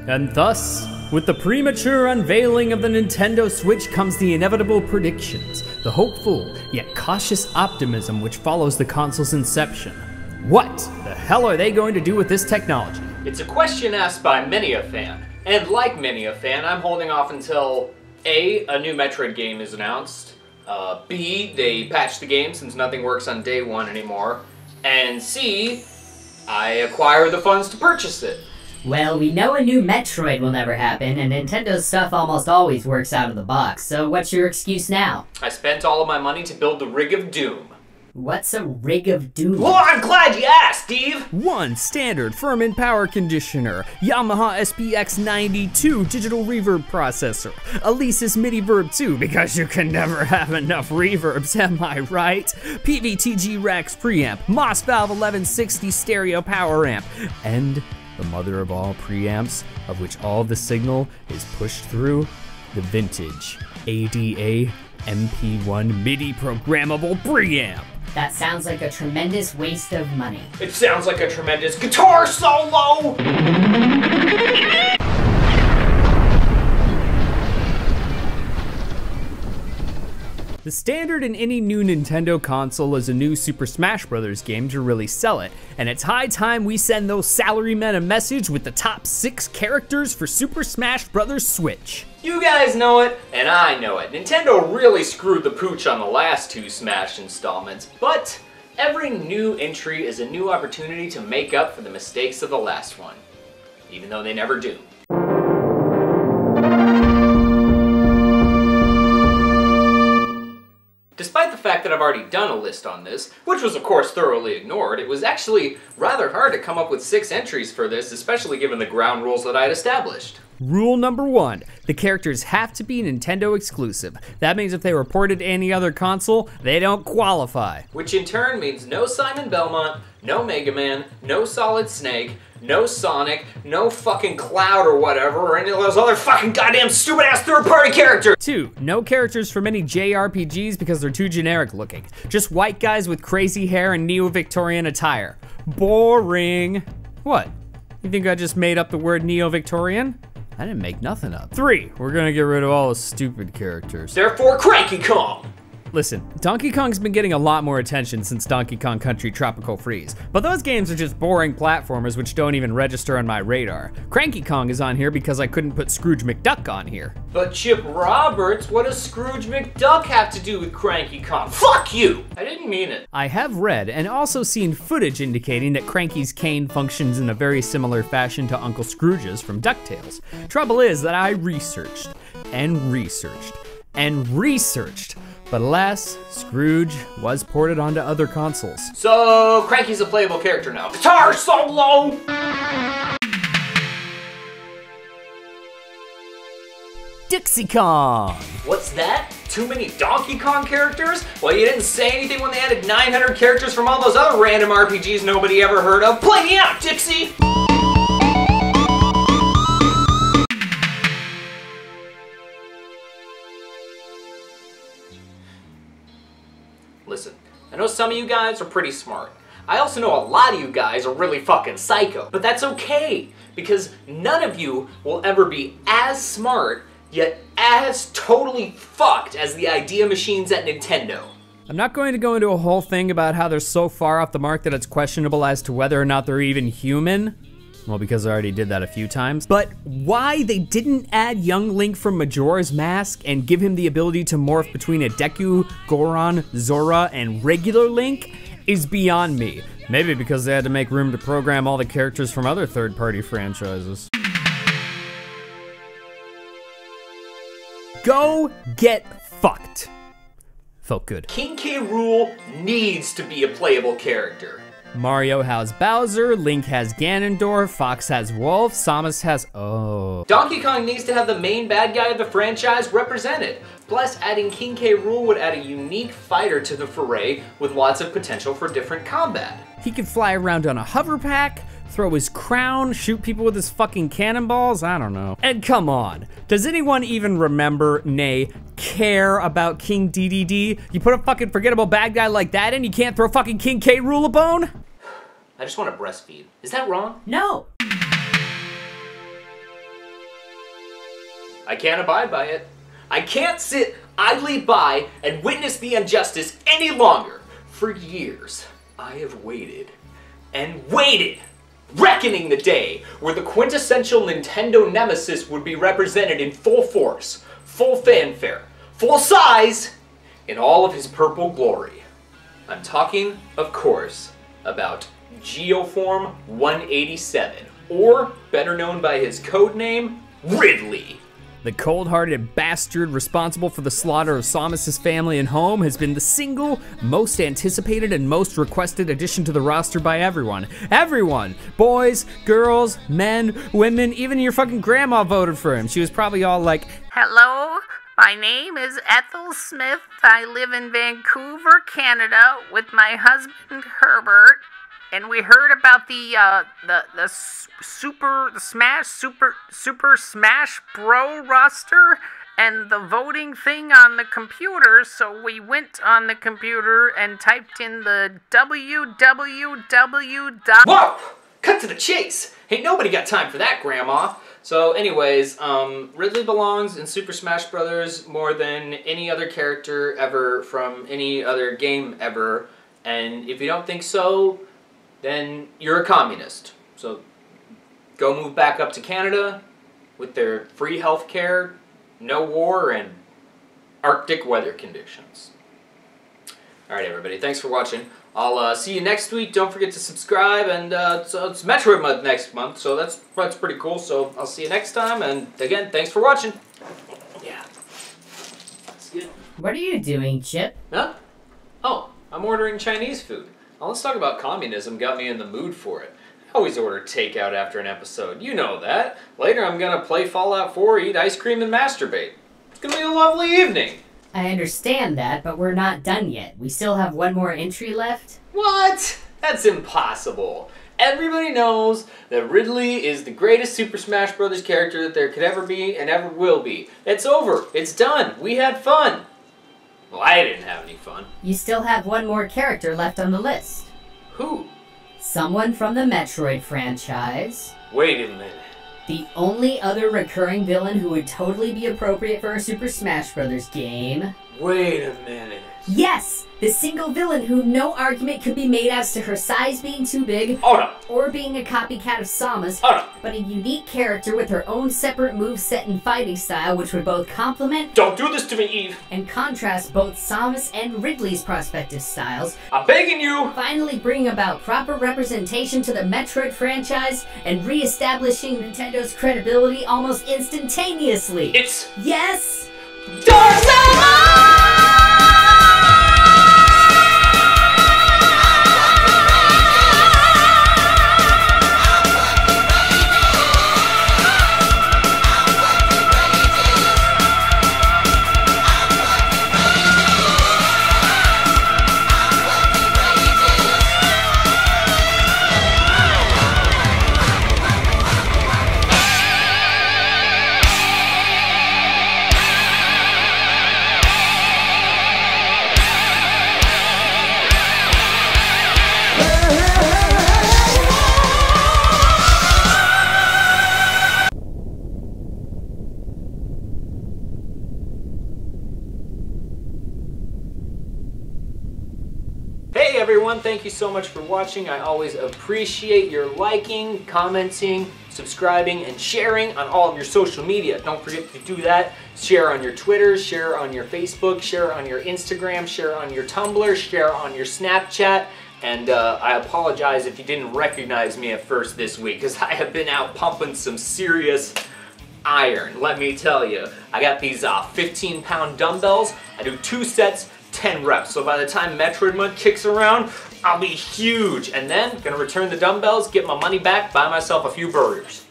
And thus, with the premature unveiling of the Nintendo Switch comes the inevitable predictions, the hopeful yet cautious optimism which follows the console's inception. What the hell are they going to do with this technology? It's a question asked by many a fan, and like many a fan, I'm holding off until A, a new Metroid game is announced, B, they patch the game since nothing works on day one anymore, and C, I acquire the funds to purchase it. Well, we know a new Metroid will never happen, and Nintendo's stuff almost always works out of the box, so what's your excuse now? I spent all of my money to build the Rig of Doom. What's a Rig of Doom? Well, I'm glad you asked, Steve! 1 standard Furman power conditioner, Yamaha SPX92 digital reverb processor, Alesis MIDI Verb 2 because you can never have enough reverbs, am I right? PVTG Rax preamp, Moss Valve 1160 stereo power amp, and the mother of all preamps, of which all the signal is pushed through, the vintage ADA MP1 MIDI programmable preamp. That sounds like a tremendous waste of money. It sounds like a tremendous guitar solo! The standard in any new Nintendo console is a new Super Smash Bros. Game to really sell it, and it's high time we send those salarymen a message with the top 6 characters for Super Smash Bros. Switch. You guys know it, and I know it. Nintendo really screwed the pooch on the last 2 Smash installments, but every new entry is a new opportunity to make up for the mistakes of the last one, even though they never do. Despite the fact that I've already done a list on this, which was of course thoroughly ignored, it was actually rather hard to come up with 6 entries for this, especially given the ground rules that I had established. Rule number 1, the characters have to be Nintendo exclusive. That means if they were ported to any other console, they don't qualify. Which in turn means no Simon Belmont, no Mega Man, no Solid Snake, no Sonic, no fucking Cloud or whatever, or any of those other fucking goddamn stupid ass third-party characters! 2, no characters from any JRPGs because they're too generic looking. Just white guys with crazy hair and neo-Victorian attire. Boring. What? You think I just made up the word neo-Victorian? I didn't make nothing up. 3, we're gonna get rid of all the stupid characters. Therefore, Cranky Kong! Listen, Donkey Kong's been getting a lot more attention since Donkey Kong Country Tropical Freeze, but those games are just boring platformers which don't even register on my radar. Cranky Kong is on here because I couldn't put Scrooge McDuck on here. But Chip Roberts, what does Scrooge McDuck have to do with Cranky Kong? Fuck you! I didn't mean it. I have read and also seen footage indicating that Cranky's cane functions in a very similar fashion to Uncle Scrooge's from DuckTales. Trouble is that I researched and researched and researched, but alas, Scrooge was ported onto other consoles. So, Cranky's a playable character now. Guitar solo! Dixie Kong! What's that? Too many Donkey Kong characters? Well, you didn't say anything when they added 900 characters from all those other random RPGs nobody ever heard of. Play me out, Dixie! Listen, I know some of you guys are pretty smart. I also know a lot of you guys are really fucking psycho. But that's okay, because none of you will ever be as smart, yet as totally fucked as the idea machines at Nintendo. I'm not going to go into a whole thing about how they're so far off the mark that it's questionable as to whether or not they're even human. Well, because I already did that a few times. But why they didn't add young Link from Majora's Mask and give him the ability to morph between a Deku, Goron, Zora, and regular Link is beyond me. Maybe because they had to make room to program all the characters from other third-party franchises. Go get fucked. Felt good. King K. Rool needs to be a playable character. Mario has Bowser, Link has Ganondorf, Fox has Wolf, Samus has... Donkey Kong needs to have the main bad guy of the franchise represented. Plus, adding King K. Rool would add a unique fighter to the foray with lots of potential for different combat. He could fly around on a hover pack, throw his crown, shoot people with his fucking cannonballs, I don't know. And come on, does anyone even remember, nay, care about King DDD? You put a fucking forgettable bad guy like that in, you can't throw fucking King K. Rool a bone? I just want to breastfeed. Is that wrong? No. I can't abide by it. I can't sit idly by and witness the injustice any longer. For years, I have waited and waited, reckoning the day where the quintessential Nintendo nemesis would be represented in full force, full fanfare, full size, in all of his purple glory. I'm talking, of course, about Geoform 187, or better known by his codename, Ridley. The cold-hearted bastard responsible for the slaughter of Samus's family and home has been the single most anticipated and most requested addition to the roster by everyone. Everyone! Boys, girls, men, women, even your fucking grandma voted for him. She was probably all like, Hello, my name is Ethel Smith. I live in Vancouver, Canada, with my husband Herbert. And we heard about the Super Smash Bro roster and the voting thing on the computer, so we went on the computer and typed in the www. Whoa! Cut to the chase! Ain't nobody got time for that, Grandma! So anyways, Ridley belongs in Super Smash Bros. More than any other character ever from any other game ever. And if you don't think so, then you're a communist. So go move back up to Canada with their free healthcare, no war, and Arctic weather conditions. Alright everybody, thanks for watching. I'll see you next week. Don't forget to subscribe, and so it's Metroid month next month, so that's pretty cool. So I'll see you next time, and again, thanks for watching. Yeah. That's good. What are you doing, Chip? Huh? Oh, I'm ordering Chinese food. Now let's talk about communism. Got me in the mood for it. I always order takeout after an episode. You know that. Later I'm gonna play Fallout 4, eat ice cream, and masturbate. It's gonna be a lovely evening. I understand that, but we're not done yet. We still have one more entry left. What? That's impossible. Everybody knows that Ridley is the greatest Super Smash Bros. Character that there could ever be and ever will be. It's over. It's done. We had fun. Well, I didn't have any fun. You still have one more character left on the list. Who? Someone from the Metroid franchise. Wait a minute. The only other recurring villain who would totally be appropriate for a Super Smash Bros. Game. Wait a minute. Yes! The single villain who no argument could be made as to her size being too big, Oh no. or being a copycat of Samus, Oh no. but a unique character with her own separate moveset and fighting style which would both complement Don't do this to me, Eve. and contrast both Samus and Ridley's prospective styles, I'm begging you. finally bringing about proper representation to the Metroid franchise and re-establishing Nintendo's credibility almost instantaneously. It's Yes! Dark Samus! Hey everyone, thank you so much for watching. I always appreciate your liking, commenting, subscribing, and sharing on all of your social media. Don't forget to do that. Share on your Twitter, share on your Facebook, share on your Instagram, share on your Tumblr, share on your Snapchat. And I apologize if you didn't recognize me at first this week, because I have been out pumping some serious iron, let me tell you. I got these 15-pound dumbbells. I do 2 sets, 10 reps. So by the time Metroid month kicks around, I'll be huge. And then, gonna return the dumbbells, get my money back, buy myself a few burgers.